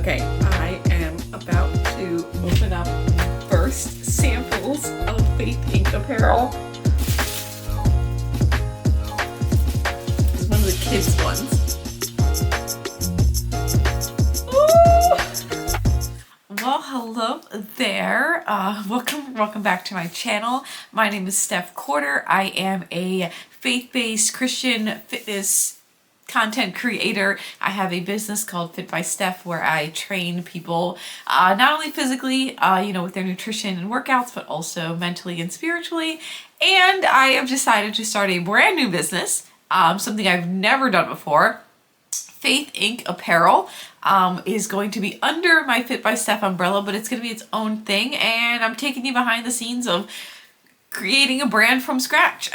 Okay, I am about to open up first samples of Faith Inc. apparel. This is one of the kids' ones. Ooh! Well, hello there. Welcome back to my channel. My name is Steph Corder. I am a faith-based Christian fitness content creator. I have a business called Fit by Steph where I train people not only physically, with their nutrition and workouts, but also mentally and spiritually. And I have decided to start a brand new business, something I've never done before. Faith Inc. Apparel is going to be under my Fit by Steph umbrella, but it's going to be its own thing. And I'm taking you behind the scenes of creating a brand from scratch.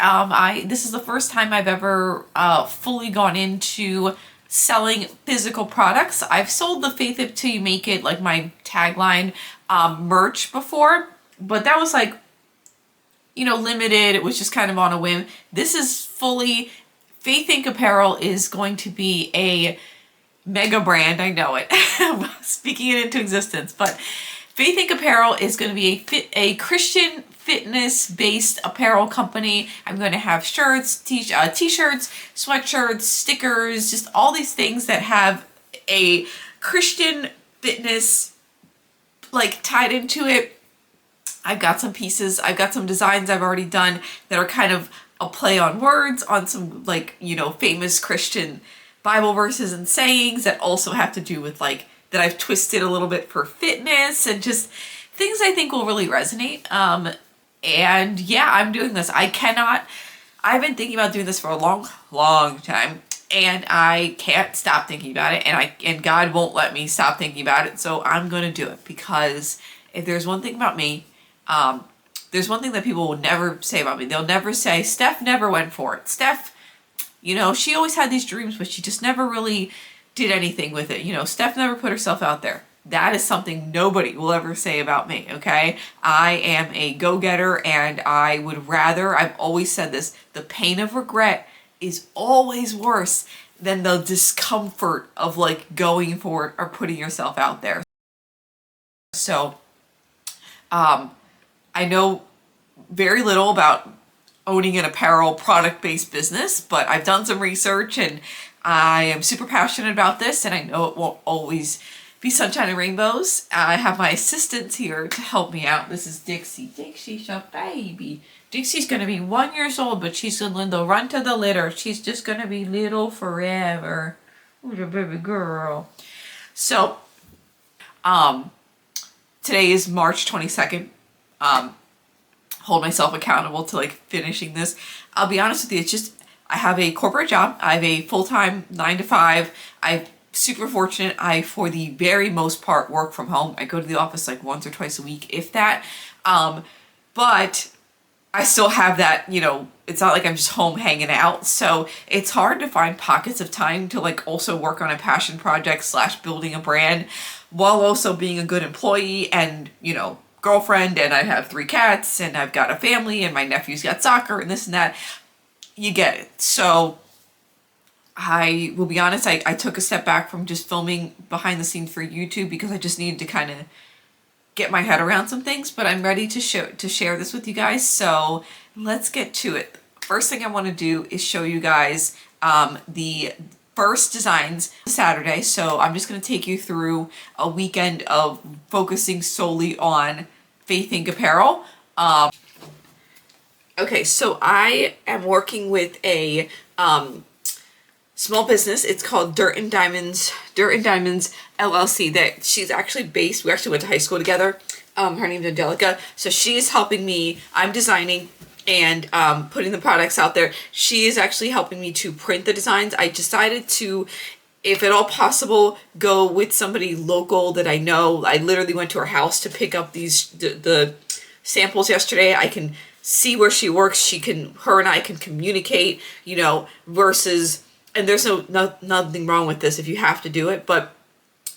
This is the first time I've ever fully gone into selling physical products. I've sold the Faith It Till You Make It, like my tagline, merch before, but that was like, limited. It was just kind of on a whim. This is fully, Faith Inc. Apparel is going to be a mega brand. I know it. Speaking it into existence, but Faith Inc. Apparel is going to be a Christian fitness-based apparel company. I'm going to have shirts, t-shirts, sweatshirts, stickers, just all these things that have a Christian fitness tied into it. I've got some pieces, I've got some designs I've already done that are kind of a play on words on some famous Christian Bible verses and sayings that also have to do with that I've twisted a little bit for fitness and just things I think will really resonate. And yeah, I'm doing this. I've been thinking about doing this for a long time, and I can't stop thinking about it, and God won't let me stop thinking about it. So I'm going to do it, because if there's one thing about me, there's one thing that people will never say about me. They'll never say, Steph never went for it. Steph, she always had these dreams, but she just never really did anything with it. Steph never put herself out there. That is something nobody will ever say about me, okay? I am a go-getter, and I've always said this, the pain of regret is always worse than the discomfort of going for it or putting yourself out there. So, I know very little about owning an apparel product-based business, but I've done some research, and I am super passionate about this, and I know it won't always be sunshine and rainbows. I have my assistants here to help me out. This is Dixie. Dixie's a baby. Dixie's gonna be 1 year old, but she's gonna run to the litter. She's just gonna be little forever. Who's a baby girl? So, today is March 22nd. Hold myself accountable to finishing this. I'll be honest with you, it's just, I have a corporate job. I have a full-time 9 to 5. I'm super fortunate. I, for the very most part, work from home. I go to the office once or twice a week, if that. But I still have that, it's not like I'm just home hanging out. So it's hard to find pockets of time to also work on a passion project / building a brand, while also being a good employee and, girlfriend, and I have 3 cats, and I've got a family, and my nephew's got soccer and this and that. You get it. So I will be honest, I took a step back from just filming behind the scenes for YouTube, because I just needed to kind of get my head around some things, but I'm ready to share this with you guys. So let's get to it. First thing I want to do is show you guys the first designs Saturday. So I'm just going to take you through a weekend of focusing solely on Faith Inc. Apparel. Okay, so I am working with a small business. It's called Dirt and Diamonds LLC. That she's actually based. We actually went to high school together. Her name's Angelica. So she's helping me. I'm designing and putting the products out there. She is actually helping me to print the designs. I decided to, if at all possible, go with somebody local that I know. I literally went to her house to pick up the samples yesterday. I can see where she works. Her and I can communicate, versus, and there's nothing wrong with this if you have to do it, but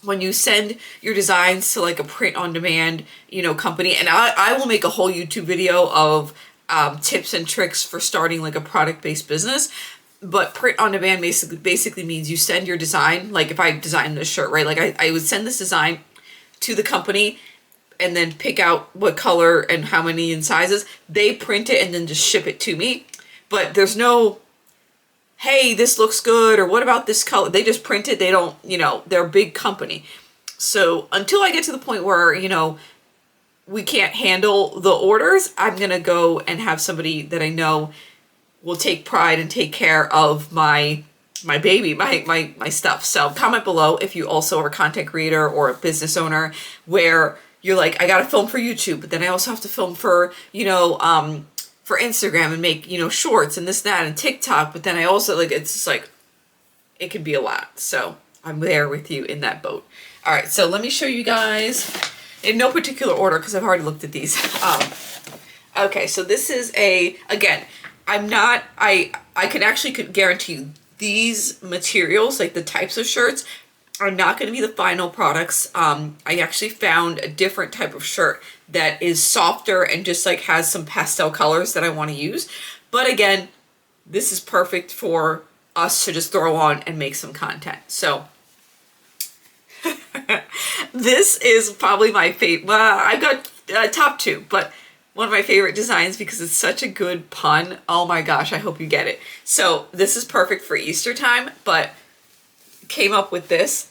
when you send your designs to a print on demand, company, and I will make a whole YouTube video of tips and tricks for starting a product-based business. But print on demand basically means you send your design. Like if I design this shirt, right? Like I would send this design to the company and then pick out what color and how many in sizes. They print it and then just ship it to me. But there's no, hey, this looks good, or what about this color? They just print it. They don't, you know, they're a big company. So until I get to the point where, you know, we can't handle the orders, I'm going to go and have somebody that I know will take pride and take care of my baby, my stuff. So comment below if you also are a content creator or a business owner where you're like, I got to film for YouTube, but then I also have to film for, you know, for Instagram and make, you know, shorts and this, that, and TikTok. But then I also like, it's just like, it can be a lot. So I'm there with you in that boat. All right. So let me show you guys in no particular order, because I've already looked at these. Okay. So this is again, I can actually guarantee you these materials, like the types of shirts, are not going to be the final products. I actually found a different type of shirt that is softer and just like has some pastel colors that I want to use. But again, this is perfect for us to just throw on and make some content. So this is probably my favorite. Well, I've got top two, but one of my favorite designs because it's such a good pun. Oh my gosh, I hope you get it. So this is perfect for Easter time, but came up with this.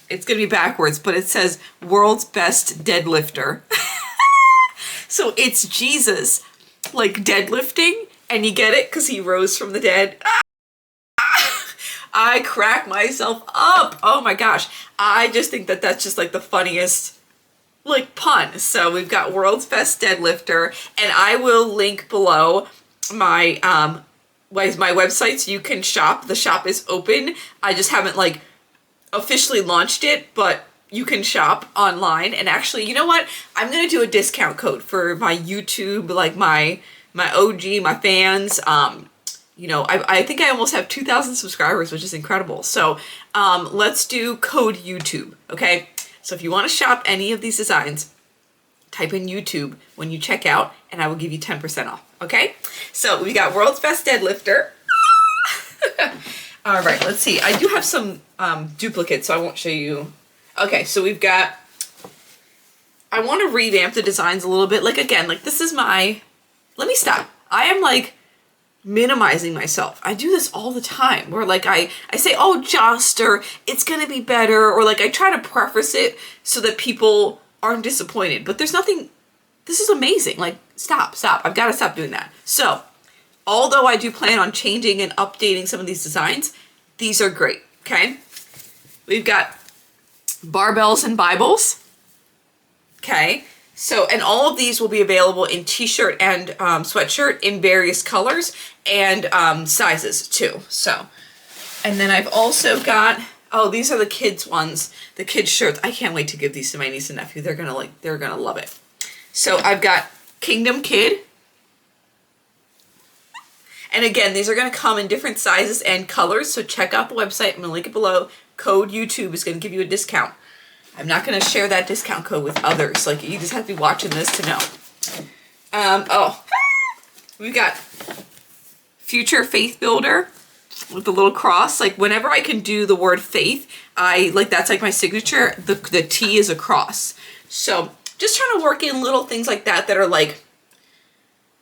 It's gonna be backwards, but it says world's best deadlifter. So it's Jesus like deadlifting, and you get it because he rose from the dead. I crack myself up. Oh my gosh. I just think that that's just like the funniest like pun. So we've got world's best deadlifter, and I will link below my my website so you can shop. The shop is open. I just haven't like officially launched it, but you can shop online. And actually, you know what? I'm gonna do a discount code for my YouTube, like my OG, my fans. You know, I think I almost have 2,000 subscribers, which is incredible. So let's do code YouTube, okay? So if you want to shop any of these designs, type in YouTube when you check out, and I will give you 10% off, okay? So we got world's best deadlifter. All right, let's see. I do have some duplicates, so I won't show you. Okay, so we've got, I want to revamp the designs a little bit. Like, again, like this is my, let me stop. I am like minimizing myself. I do this all the time where like I say, oh, just, or it's going to be better, or like I try to preface it so that people aren't disappointed. But there's nothing, this is amazing. Like, stop. I've got to stop doing that. So, although I do plan on changing and updating some of these designs, these are great, okay? We've got barbells and Bibles, okay? So, and all of these will be available in t-shirt and sweatshirt in various colors and sizes too. So, and then I've also got, oh, these are the kids ones, the kids shirts. I can't wait to give these to my niece and nephew. They're gonna love it. So I've got Kingdom Kid. And again, these are gonna come in different sizes and colors. So check out the website. I'm gonna link it below. Code YouTube is gonna give you a discount. I'm not going to share that discount code with others. Like, you just have to be watching this to know. Oh, we've got Future Faith Builder with the little cross. Like, whenever I can do the word faith, that's like my signature. The T is a cross. So just trying to work in little things like that that are like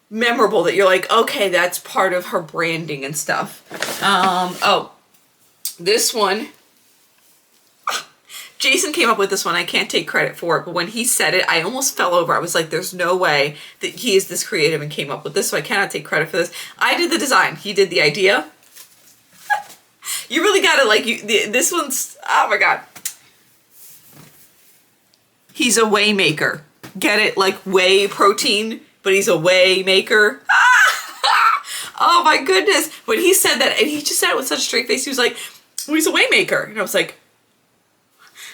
memorable, that you're like, okay, that's part of her branding and stuff. Oh, this one. Jason came up with this one. I can't take credit for it, but when he said it, I almost fell over. I was like, there's no way that he is this creative and came up with this, so I cannot take credit for this. I did the design. He did the idea. You really gotta like, this one's, oh my God. He's a whey maker. Get it? Like whey protein, but he's a whey maker. Oh my goodness. When he said that, and he just said it with such a straight face, he was like, well, he's a whey maker. And I was like,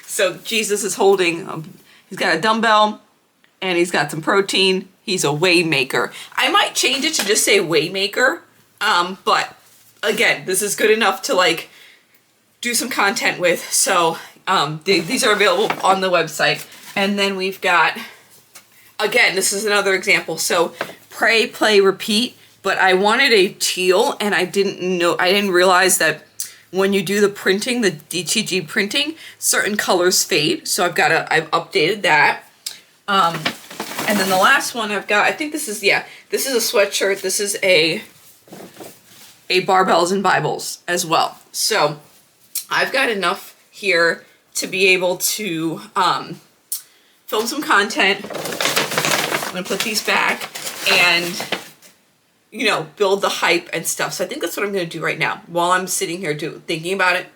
so Jesus is holding, he's got a dumbbell and he's got some protein. He's a whey maker. I might change it to just say whey maker. But again, this is good enough to like do some content with. So these are available on the website. And then we've got, again, this is another example. So pray, play, repeat. but I wanted a teal, and I didn't realize that when you do the printing, the DTG printing, certain colors fade. So I've updated that. And then the last one I've got, I think this is a sweatshirt. This is a Barbells and Bibles as well. So I've got enough here to be able to film some content. I'm gonna put these back and, you know, build the hype and stuff. So I think that's what I'm gonna do right now while I'm sitting here thinking about it.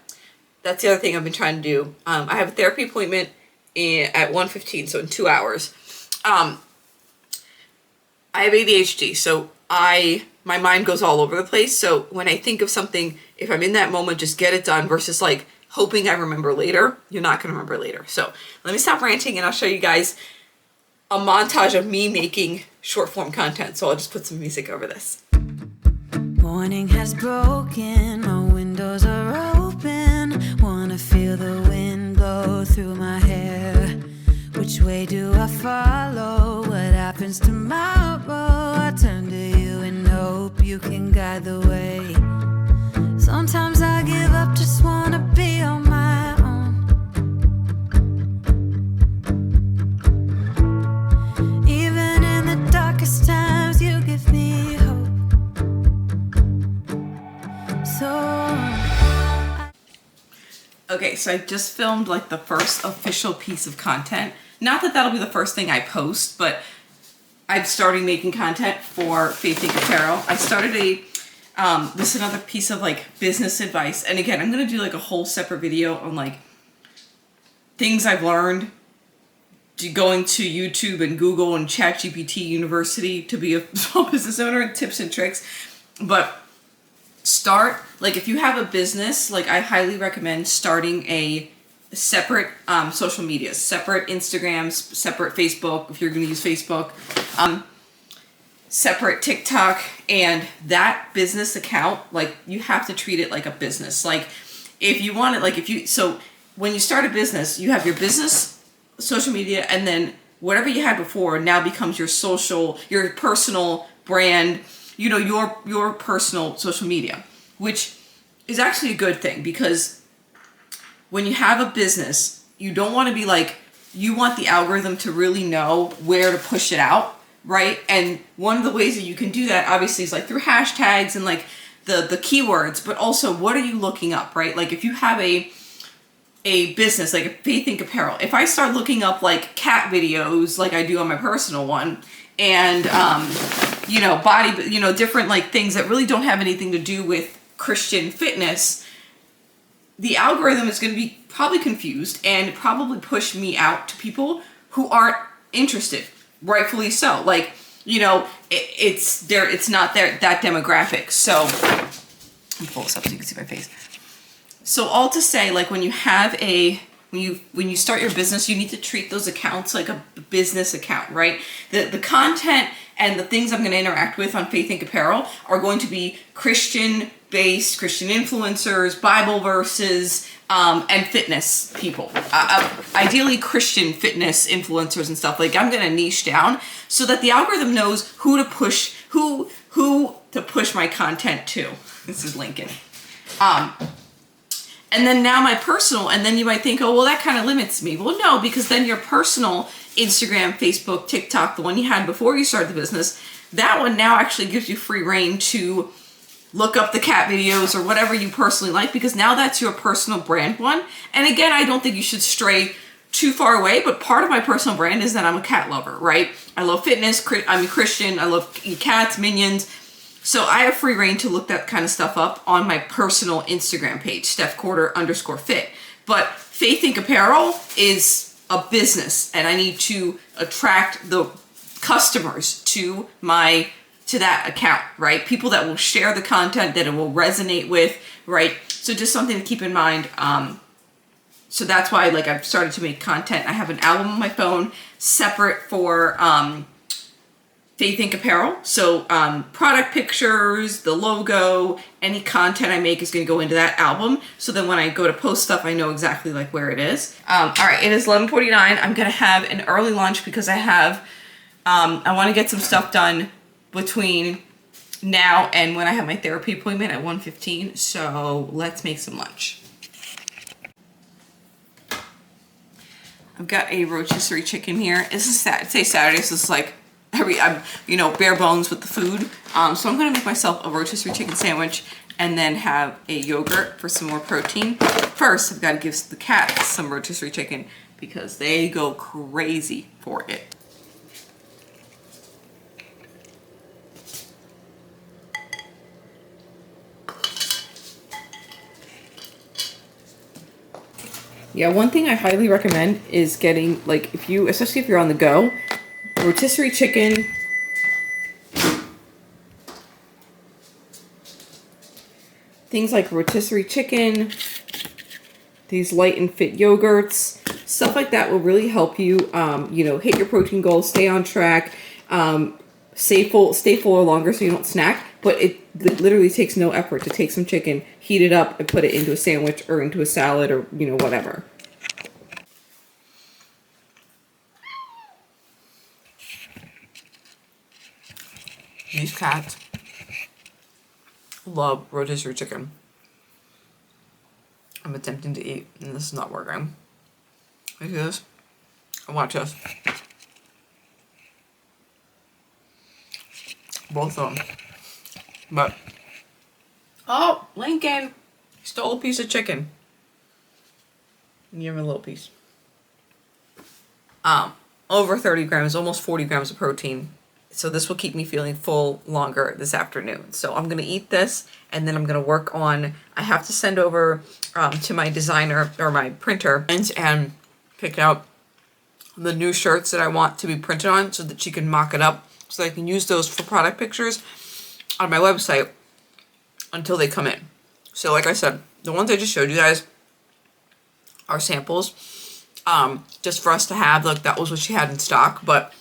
That's the other thing I've been trying to do. I have a therapy appointment at 1:15, so in 2 hours. I have ADHD, so my mind goes all over the place. So when I think of something, if I'm in that moment, just get it done versus like hoping I remember later. You're not going to remember later. So let me stop ranting and I'll show you guys a montage of me making short form content. So I'll just put some music over this. Morning has broken, my windows are open. Wanna feel the wind blow through my hair. Which way do I follow? What happens tomorrow? I turn to you and hope you can guide the way. Sometimes I give up, just wanna be on my own. Even in the darkest times, you give me hope. Okay, so I just filmed like the first official piece of content. Not that that'll be the first thing I post, but I'm starting making content for Faith Inc. Apparel. I started this is another piece of like business advice. And again, I'm gonna do like a whole separate video on like things I've learned going to YouTube and Google and ChatGPT University to be a small business owner, and tips and tricks. But start, like if you have a business, like I highly recommend starting a separate social media, separate Instagrams, separate Facebook, if you're going to use Facebook, separate TikTok, and that business account, like you have to treat it like a business. Like if you want it, like so when you start a business, you have your business social media, and then whatever you had before now becomes your personal brand, you know, your personal social media, which is actually a good thing, because when you have a business, you don't want to be like, you want the algorithm to really know where to push it out, right? And one of the ways that you can do that obviously is like through hashtags and like the keywords, but also what are you looking up, right? Like if you have a business like a Faith Inc. Apparel, if I start looking up like cat videos like I do on my personal one, and you know, different like things that really don't have anything to do with Christian fitness, the algorithm is going to be probably confused and probably push me out to people who aren't interested, rightfully so. Like, you know, it's not that demographic. So let me pull this up so you can see my face. So all to say, like when you start your business, you need to treat those accounts like a business account, right? The content and the things I'm going to interact with on Faith Inc. Apparel are going to be Christian-based, Christian influencers, Bible verses, and fitness people. Ideally Christian fitness influencers and stuff. Like I'm going to niche down so that the algorithm knows who to push my content to. This is Lincoln. And then now my personal, and then you might think, oh, well, that kind of limits me. Well, no, because then your personal Instagram, Facebook, TikTok, the one you had before you started the business, that one now actually gives you free reign to look up the cat videos or whatever you personally like, because now that's your personal brand one. And again, I don't think you should stray too far away, but part of my personal brand is that I'm a cat lover, right? I love fitness, I'm a Christian, I love cats, minions. So I have free reign to look that kind of stuff up on my personal Instagram page, StephCorder_fit. But Faith Inc. Apparel is a business, and I need to attract the customers to that account, right? People that will share the content, that it will resonate with, right? So just something to keep in mind. So that's why, like, I've started to make content. I have an album on my phone separate for Faith Inc. Apparel. So product pictures, the logo, any content I make is going to go into that album. So then when I go to post stuff, I know exactly like where it is. All right, it is 11:49. I'm going to have an early lunch because I want to get some stuff done between now and when I have my therapy appointment at 1:15. So let's make some lunch. I've got a rotisserie chicken here. This is Saturday, so it's like I'm bare bones with the food. So I'm gonna make myself a rotisserie chicken sandwich and then have a yogurt for some more protein. First, I've got to give the cats some rotisserie chicken because they go crazy for it. Yeah, one thing I highly recommend is getting, like, especially if you're on the go, rotisserie chicken. Things like rotisserie chicken, these light and fit yogurts, stuff like that will really help you, hit your protein goals, stay on track, stay full longer so you don't snack. But it literally takes no effort to take some chicken, heat it up, and put it into a sandwich or into a salad or, whatever. These cats love rotisserie chicken. I'm attempting to eat, and this is not working. Look at this. Watch this. Both of them. But, oh, Lincoln stole a piece of chicken. Give him a little piece. Over 30 grams, almost 40 grams of protein. So this will keep me feeling full longer this afternoon. So I'm going to eat this, and then I'm going to work on, I have to send over to my designer or my printer and pick out the new shirts that I want to be printed on so that she can mock it up so I can use those for product pictures on my website until they come in. So like I said, the ones I just showed you guys are samples, just for us to have, like that was what she had in stock, but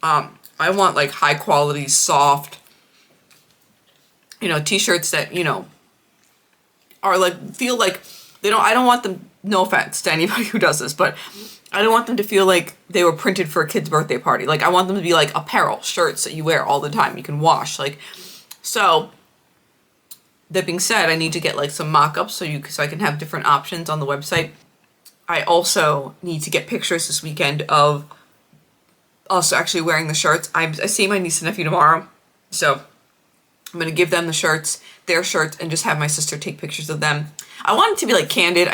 I want like high quality, soft, t-shirts that, are like, feel like I don't want them, no offense to anybody who does this, but I don't want them to feel like they were printed for a kid's birthday party. Like I want them to be like apparel shirts that you wear all the time. You can wash, so that being said, I need to get like some mock-ups so I can have different options on the website. I also need to get pictures this weekend of also actually wearing the shirts. I see my niece and nephew tomorrow, so I'm going to give them their shirts, and just have my sister take pictures of them. I want it to be like candid.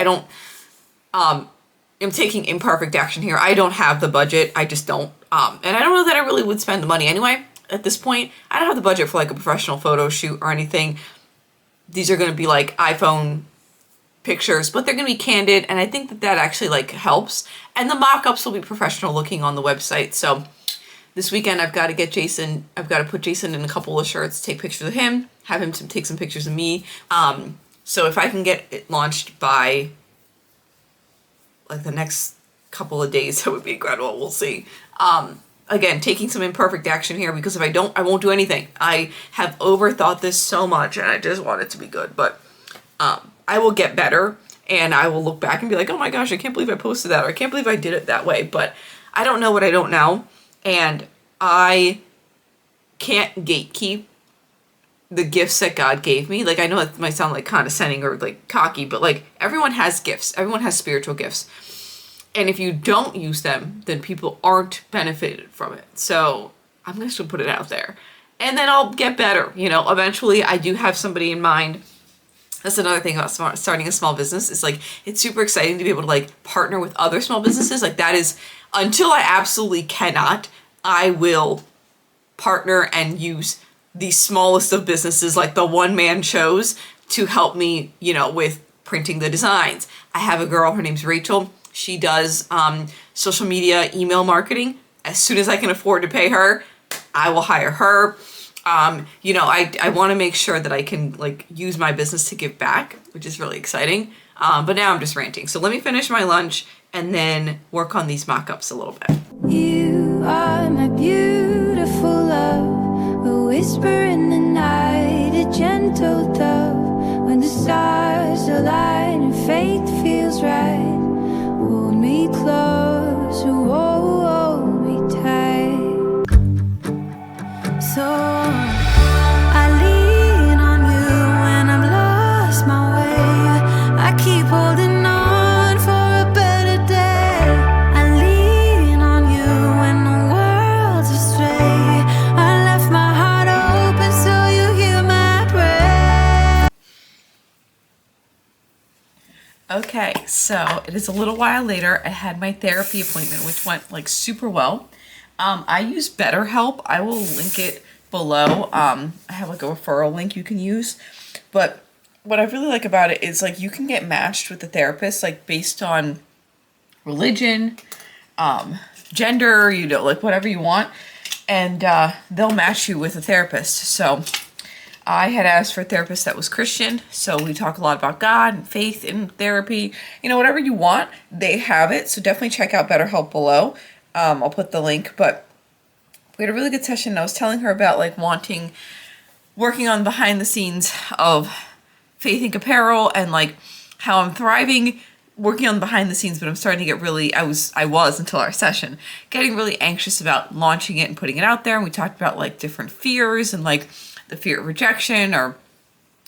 I'm taking imperfect action here. I don't have the budget. I just don't. And I don't know that I really would spend the money anyway. At this point, I don't have the budget for like a professional photo shoot or anything. These are going to be like iPhone pictures, but they're going to be candid, and I think that actually like helps. And the mock-ups will be professional looking on the website. So this weekend I've got to get Jason, I've got to put Jason in a couple of shirts, take pictures of him, have him take some pictures of me. So if I can get it launched by like the next couple of days, that would be incredible. We'll see. Again, taking some imperfect action here, because if I don't, I won't do anything. I have overthought this so much, and I just want it to be good, but I will get better, and I will look back and be like, oh my gosh, I can't believe I posted that, or I can't believe I did it that way. But I don't know what I don't know, and I can't gatekeep the gifts that God gave me. Like, I know it might sound like condescending or like cocky, but like everyone has gifts. Everyone has spiritual gifts. And if you don't use them, then people aren't benefited from it. So I'm just gonna put it out there, and then I'll get better. Eventually I do have somebody in mind. That's another thing about starting a small business. It's like, it's super exciting to be able to like partner with other small businesses. Like that is, until I absolutely cannot, I will partner and use the smallest of businesses, like the one-man shows, to help me, with printing the designs. I have a girl, her name's Rachel. She does social media, email marketing. As soon as I can afford to pay her, I will hire her. I want to make sure that I can like use my business to give back, which is really exciting. But now I'm just ranting. So let me finish my lunch and then work on these mock-ups a little bit. You are my beautiful love, a whisper in the night, a gentle dove. When the stars align and fate feels right, hold me close, hold me tight. So I So it is a little while later. I had my therapy appointment, which went like super well. I use BetterHelp. I will link it below. I have like a referral link you can use. But what I really like about it is like you can get matched with the therapist like based on religion, gender, you know, like whatever you want. And they'll match you with a therapist. So I had asked for a therapist that was Christian. So we talk a lot about God and faith in therapy. You know, whatever you want, they have it. So definitely check out BetterHelp below. I'll put the link. But we had a really good session. I was telling her about like working on behind the scenes of Faith Inc. Apparel and like how I'm thriving working on behind the scenes, but I'm starting to get really, I was until our session, getting really anxious about launching it and putting it out there. And we talked about like different fears and like the fear of rejection or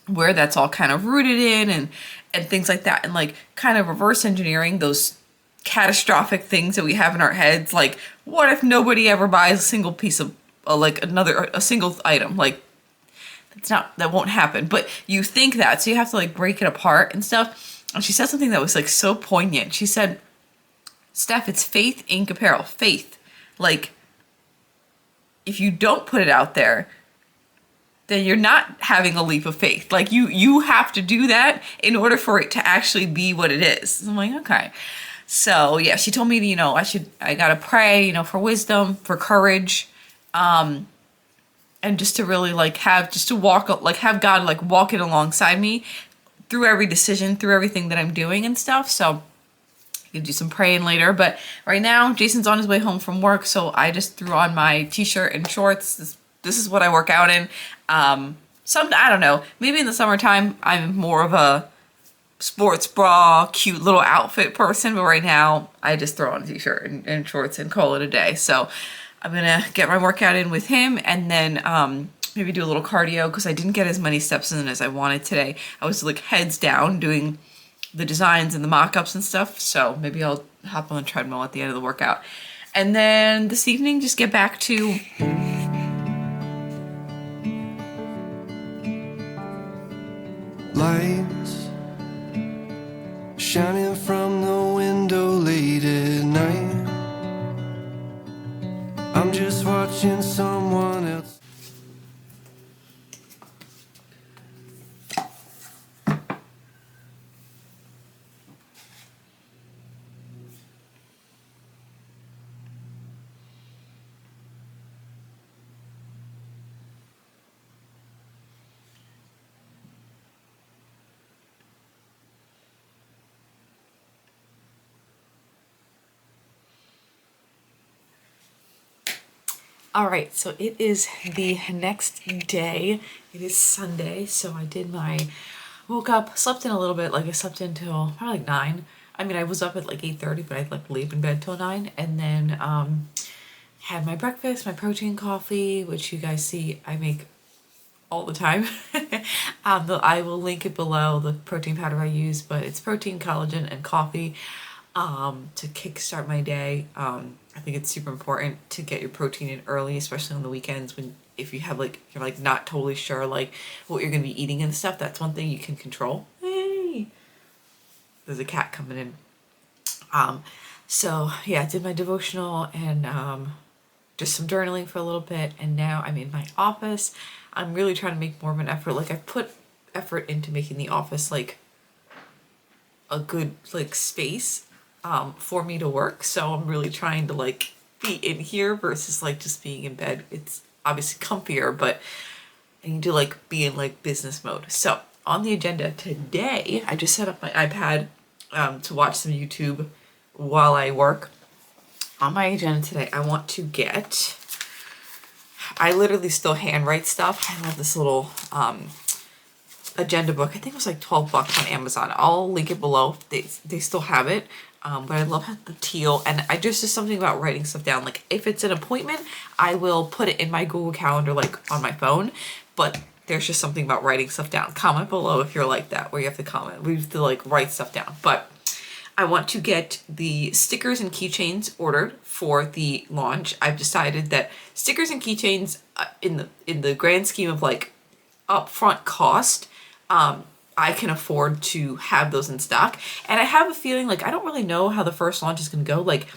where that's all kind of rooted in and things like that. And like kind of reverse engineering those catastrophic things that we have in our heads. Like, what if nobody ever buys a single piece of a single item? Like, that won't happen. But you think that, so you have to like break it apart and stuff. And she said something that was like so poignant. She said, Steph, it's Faith Inc. Apparel. Faith. Like, if you don't put it out there, then you're not having a leap of faith. Like you have to do that in order for it to actually be what it is. So I'm like, okay. So yeah, she told me, you know, I gotta pray, you know, for wisdom, for courage, and just to really like have God like walking alongside me through every decision, through everything that I'm doing and stuff. So I can do some praying later. But right now, Jason's on his way home from work, so I just threw on my t-shirt and shorts. This is what I work out in. I don't know, maybe in the summertime, I'm more of a sports bra, cute little outfit person. But right now, I just throw on a t-shirt and shorts and call it a day. So I'm gonna get my workout in with him and then maybe do a little cardio because I didn't get as many steps in as I wanted today. I was like heads down doing the designs and the mock-ups and stuff. So maybe I'll hop on the treadmill at the end of the workout. And then this evening, just get back to lights shining from the window late at night. I'm just watching someone else. All right, so it is the next day. It is Sunday, so woke up, slept in a little bit, like I slept until probably like 9. I mean, I was up at like 8:30, but I'd like leave in bed till 9, and then had my breakfast, my protein coffee, which you guys see I make all the time. I will link it below, the protein powder I use, but it's protein, collagen, and coffee to kickstart my day. I think it's super important to get your protein in early, especially on the weekends if you have like, you're like not totally sure like what you're going to be eating and stuff. That's one thing you can control. Hey, there's a cat coming in. So yeah, I did my devotional and just some journaling for a little bit, and now I'm in my office. I'm really trying to make more of an effort. Like I've put effort into making the office like a good like space for me to work. So I'm really trying to like be in here versus like just being in bed. It's obviously comfier, but I need to like be in like business mode. So on the agenda today, I just set up my iPad to watch some YouTube while I work. On my agenda today, I want to I literally still handwrite stuff. I love this little agenda book. I think it was like $12 on Amazon. I'll link it below. They still have it. But I love the teal, and just something about writing stuff down. Like if it's an appointment, I will put it in my Google Calendar, like on my phone, but there's just something about writing stuff down. Comment below if you're like that, where you have to comment. We have to like write stuff down. But I want to get the stickers and keychains ordered for the launch. I've decided that stickers and keychains in the grand scheme of like upfront cost, I can afford to have those in stock. And I have a feeling like I don't really know how the first launch is going to go. Like,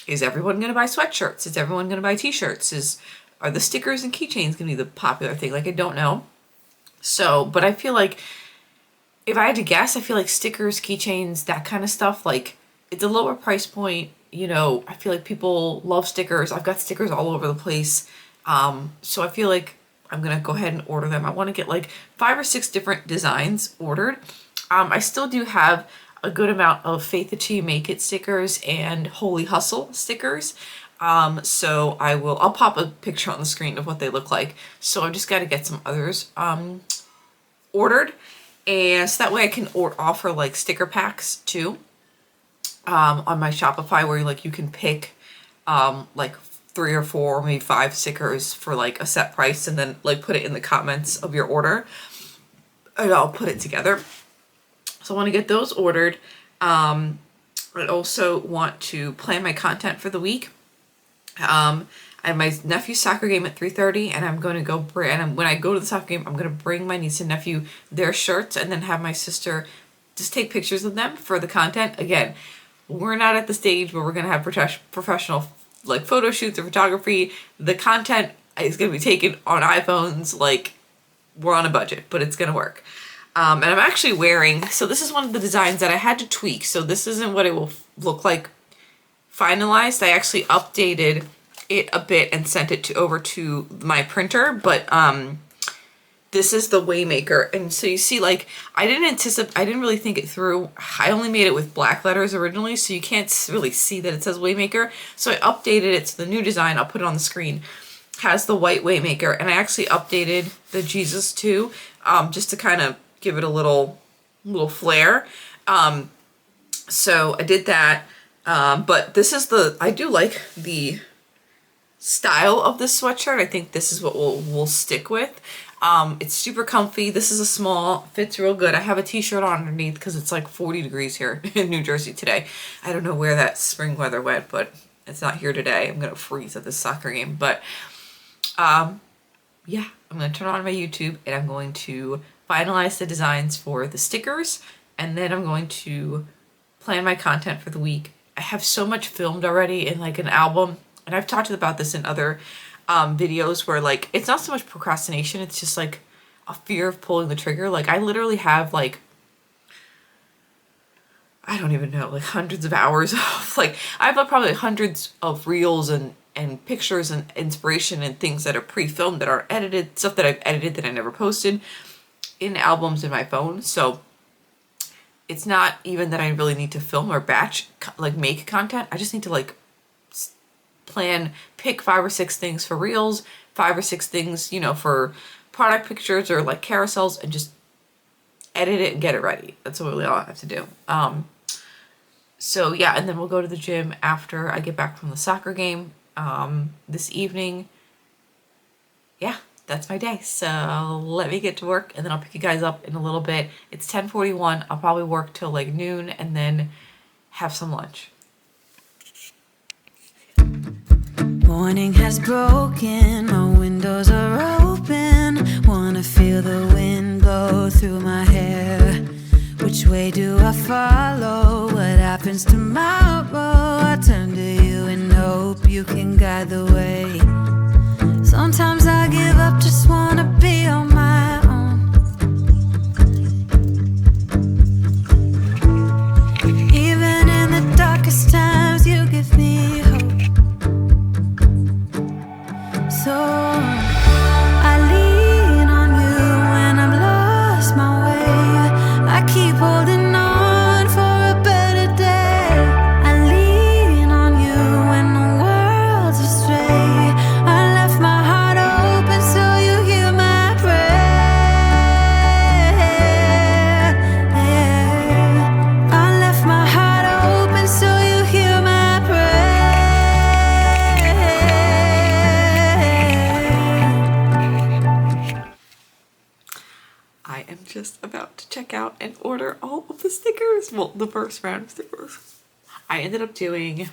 is everyone going to buy sweatshirts? Is everyone going to buy t-shirts? Are the stickers and keychains going to be the popular thing? Like, I don't know. So, but I feel like if I had to guess, I feel like stickers, keychains, that kind of stuff, like, it's a lower price point. You know, I feel like people love stickers. I've got stickers all over the place. So I feel like I'm going to go ahead and order them. I want to get like 5 or 6 different designs ordered. I still do have a good amount of Faith Achieve Make It stickers and Holy Hustle stickers. So I'll pop a picture on the screen of what they look like. So I've just got to get some others, ordered. And so that way I can offer like sticker packs too, on my Shopify, where like you can pick, like 3 or 4 or maybe 5 stickers for like a set price, and then like put it in the comments of your order and I'll put it together. So I want to get those ordered. I also want to plan my content for the week. I have my nephew's soccer game at 3:30, and I'm going to go when I go to the soccer game, I'm going to bring my niece and nephew their shirts, and then have my sister just take pictures of them for the content. Again, we're not at the stage where we're going to have professional like photo shoots or photography. The content is going to be taken on iPhones. Like, we're on a budget, but it's going to work. And I'm actually wearing, so this is one of the designs that I had to tweak. So this isn't what it will look like finalized. I actually updated it a bit and sent it over to my printer, but this is the Waymaker. And so you see, like, I didn't really think it through. I only made it with black letters originally, so you can't really see that it says Waymaker. So I updated it to the new design. I'll put it on the screen. Has the white Waymaker, and I actually updated the Jesus too, just to kind of give it a little flair. So I did that. But this is I do like the style of this sweatshirt. I think this is what we'll stick with. It's super comfy. This is a small, fits real good. I have a t-shirt on underneath because it's like 40 degrees here in New Jersey today. I don't know where that spring weather went, but it's not here today. I'm going to freeze at this soccer game. But yeah, I'm going to turn on my YouTube, and I'm going to finalize the designs for the stickers, and then I'm going to plan my content for the week. I have so much filmed already in like an album, and I've talked about this in other videos where like it's not so much procrastination, it's just like a fear of pulling the trigger. Like, I literally have like, I don't even know, like hundreds of hours of like, I have probably hundreds of reels and pictures and inspiration and things that are pre-filmed that aren't edited, stuff that I've edited that I never posted in albums in my phone. So it's not even that I really need to film or make content. I just need to like pick 5 or 6 things for reels, 5 or 6 things, you know, for product pictures or like carousels, and just edit it and get it ready. That's really all I have to do. So yeah, and then we'll go to the gym after I get back from the soccer game this evening. Yeah, that's my day. So let me get to work, and then I'll pick you guys up in a little bit. It's 10:41. I'll probably work till like noon and then have some lunch. Morning has broken, my windows are open. Wanna feel the wind blow through my hair. Which way do I follow? What happens tomorrow? I turn to you and hope you can guide the way. Sometimes I give up, just wanna be on my own. Even in the darkest times, you give me hope. So I lean on you when I've lost my way. I keep holding on for a better day. I lean on you when the world's astray. I left my heart open so you hear my prayer. I left my heart open so you hear my prayer. I am just about to check out and order all of the stickers. Well, the first round of stickers. I ended up doing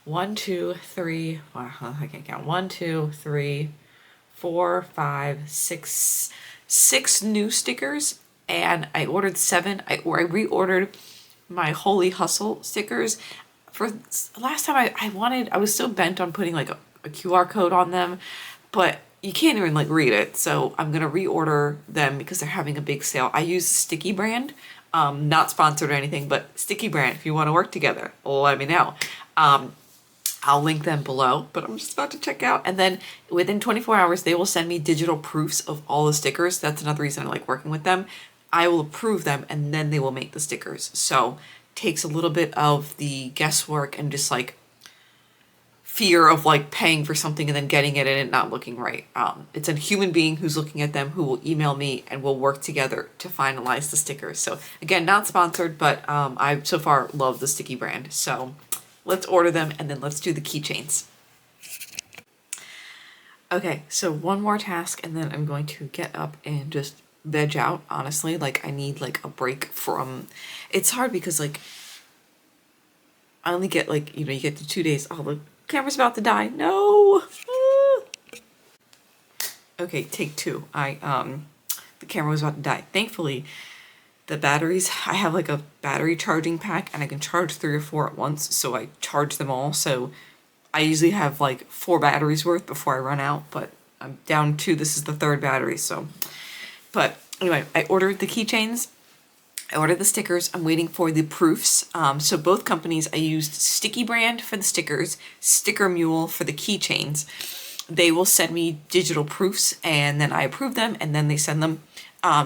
1, 2, 3, well, I can't count. 1, 2, 3, 4, 5, 6 new stickers. and I ordered 7. I reordered my Holy Hustle stickers. For last time I was so bent on putting like a QR code on them, but you can't even like read it. So I'm gonna reorder them because they're having a big sale. I use Sticky brand, not sponsored or anything, but Sticky brand. If you want to work together, let me know. I'll link them below, but I'm just about to check out. And then within 24 hours, they will send me digital proofs of all the stickers. That's another reason I like working with them. I will approve them and then they will make the stickers. So takes a little bit of the guesswork and just like fear of like paying for something and then getting it and it not looking right. It's a human being who's looking at them who will email me and we'll work together to finalize the stickers. So again, not sponsored, but I so far love the Sticky brand. So let's order them and then let's do the keychains. Okay, so one more task and then I'm going to get up and just veg out, honestly. Like I need like a break from, it's hard because like I only get like, you get to 2 days. Oh, the camera's about to die. No. Okay, take 2. The camera was about to die. Thankfully, the batteries, I have like a battery charging pack and I can charge 3 or 4 at once. So I charge them all. So I usually have like 4 batteries worth before I run out, but I'm down 2. This is the 3rd battery. So, but anyway, I ordered the keychains. I ordered the stickers. I'm waiting for the proofs. So both companies, I used Sticky brand for the stickers, Sticker Mule for the keychains. They will send me digital proofs and then I approve them and then they send them.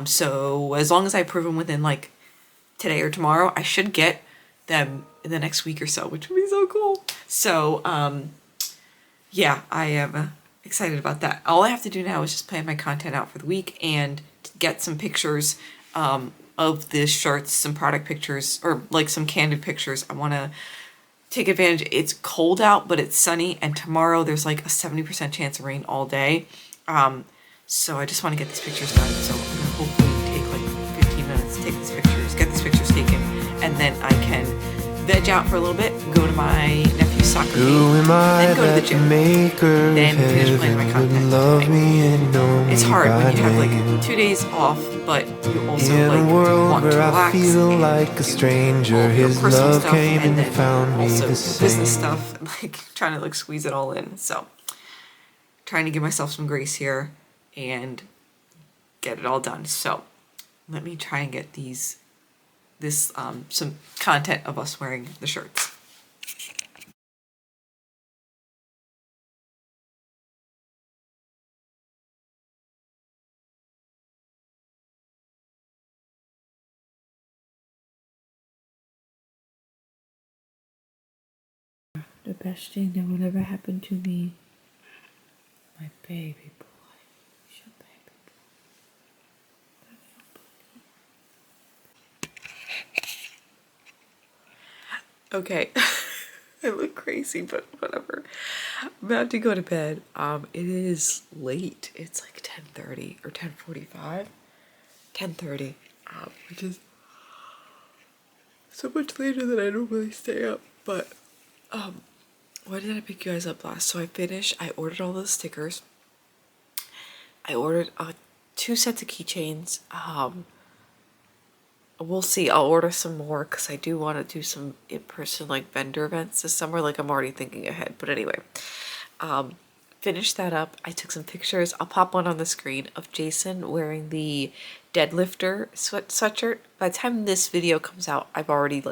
So as long as I approve them within like today or tomorrow, I should get them in the next week or so, which would be so cool. So yeah, I am excited about that. All I have to do now is just plan my content out for the week and get some pictures of the shirts, some product pictures, or like some candid pictures. I want to take advantage. It's cold out, but it's sunny, and tomorrow there's like a 70% chance of rain all day. So I just want to get these pictures done. So I'm gonna hopefully take like 15 minutes to take these pictures, get these pictures taken, and then I can veg out for a little bit, go to my nephew's soccer game, then go to the gym, then finish planning my content. It's hard when you have like 2 days off, but you also like want to relax and like a stranger, his personal love stuff came and and then found me also the business same. stuff, and like trying to like squeeze it all in. So trying to give myself some grace here and get it all done. So let me try and get some content of us wearing the shirts. The best thing that would ever happen to me, my baby boy. It's your baby boy. Okay. I look crazy, but whatever. I'm about to go to bed. It is late. It's like 10:30 or 10:45. 10:30. Which is so much later than I normally stay up. But why did I pick you guys up last? So I ordered all those stickers. I ordered 2 sets of keychains. We'll see. I'll order some more because I do want to do some in-person like vendor events this summer. Like I'm already thinking ahead. But anyway, finished that up. I took some pictures. I'll pop one on the screen of Jason wearing the deadlifter sweatshirt. By the time this video comes out, I've already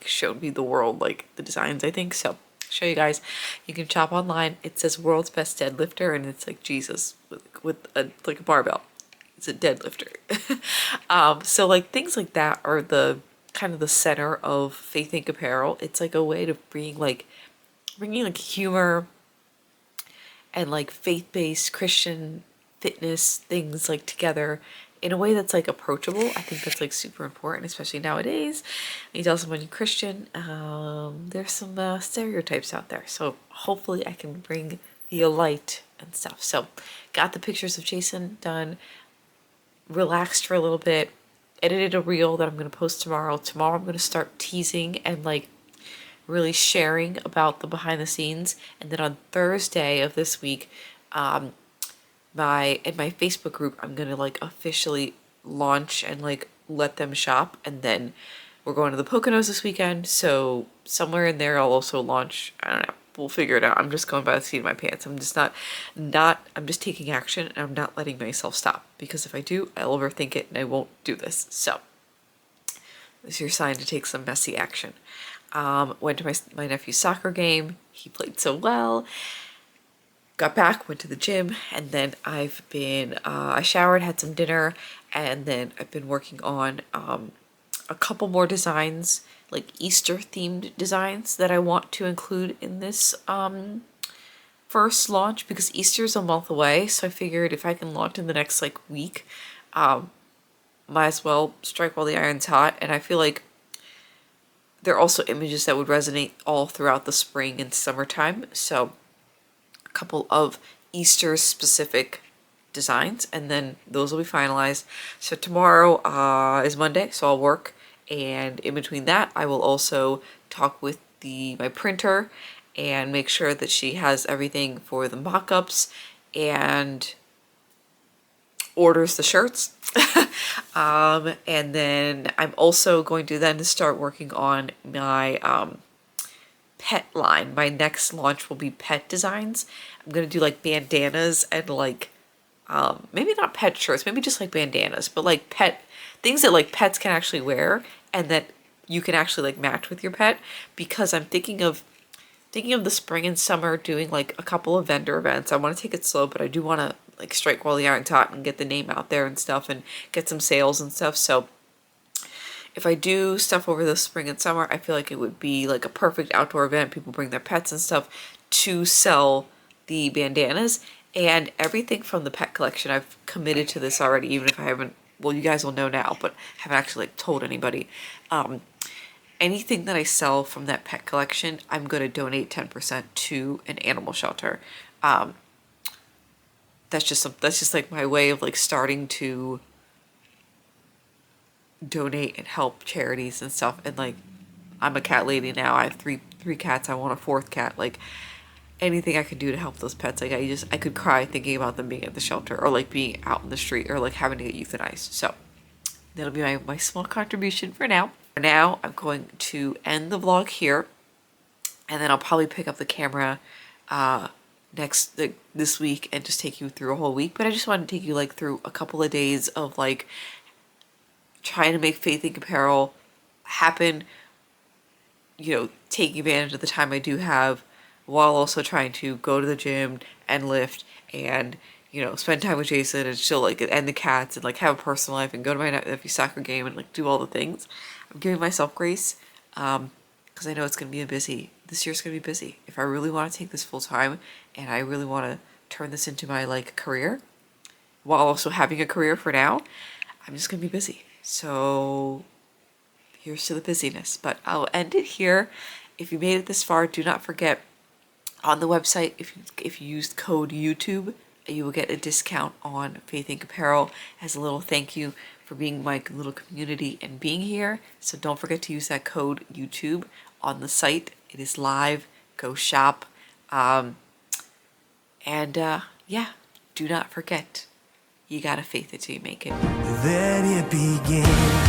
showed me the world, like the designs, I think. So show you guys. You can shop online. It says world's best deadlifter and it's like Jesus with a barbell. It's a deadlifter. So like things like that are the kind of the center of Faith Inc. Apparel. It's like a way to bringing like humor and like faith-based Christian fitness things like together in a way that's like approachable. I think that's like super important, especially nowadays. When you tell someone you're Christian, there's some stereotypes out there. So hopefully I can bring the light and stuff. So got the pictures of Jason done, relaxed for a little bit, edited a reel that I'm going to post tomorrow. Tomorrow I'm going to start teasing and like really sharing about the behind the scenes. And then on Thursday of this week, in my Facebook group, I'm going to like officially launch and like let them shop, and then we're going to the Poconos this weekend, so somewhere in there I'll also launch. I don't know, we'll figure it out. I'm just going by the seat of my pants. I'm just I'm just taking action, and I'm not letting myself stop, because if I do, I'll overthink it and I won't do this. So this is your sign to take some messy action. Went to my nephew's soccer game. He played so well. Got back, went to the gym, and then I've been, I showered, had some dinner, and then I've been working on a couple more designs, like Easter themed designs that I want to include in this first launch, because Easter's a month away. So I figured if I can launch in the next like week, might as well strike while the iron's hot. And I feel like there are also images that would resonate all throughout the spring and summertime. So a couple of Easter specific designs, and then those will be finalized. So tomorrow is Monday, so I'll work, and in between that I will also talk with my printer and make sure that she has everything for the mock-ups and orders the shirts. And then I'm also going to then start working on my pet line. My next launch will be pet designs. I'm gonna do like bandanas and like maybe not pet shirts, maybe just like bandanas, but like pet things that like pets can actually wear and that you can actually like match with your pet, because I'm thinking of the spring and summer doing like a couple of vendor events. I want to take it slow, but I do want to like strike while the iron's hot and get the name out there and stuff and get some sales and stuff. So if I do stuff over the spring and summer, I feel like it would be like a perfect outdoor event. People bring their pets and stuff to sell the bandanas and everything from the pet collection. I've committed to this already, even if I haven't, well, you guys will know now, but haven't actually like told anybody. Anything that I sell from that pet collection, I'm going to donate 10% to an animal shelter. That's just like my way of like starting to donate and help charities and stuff. And like, I'm a cat lady now. I have three cats. I want a fourth cat. Like, anything I could do to help those pets. Like, I could cry thinking about them being at the shelter, or like being out in the street, or like having to get euthanized. So that'll be my small contribution for now. For now, I'm going to end the vlog here, and then I'll probably pick up the camera this week and just take you through a whole week. But I just wanted to take you like through a couple of days of like trying to make Faith Inc. Apparel happen, you know, taking advantage of the time I do have, while also trying to go to the gym and lift and, you know, spend time with Jason and chill, like, and the cats, and like have a personal life and go to my nephew's soccer game and like do all the things. I'm giving myself grace, because I know it's going to be this year's going to be busy. If I really want to take this full time and I really want to turn this into my like career, while also having a career for now, I'm just going to be busy. So here's to the busyness, but I'll end it here. If you made it this far, do not forget, on the website, if you used code YouTube, you will get a discount on Faith Inc. Apparel as a little thank you for being my little community and being here. So don't forget to use that code YouTube on the site. It is live. Go shop. Yeah, do not forget, you gotta faith it till you make it. Let it begin.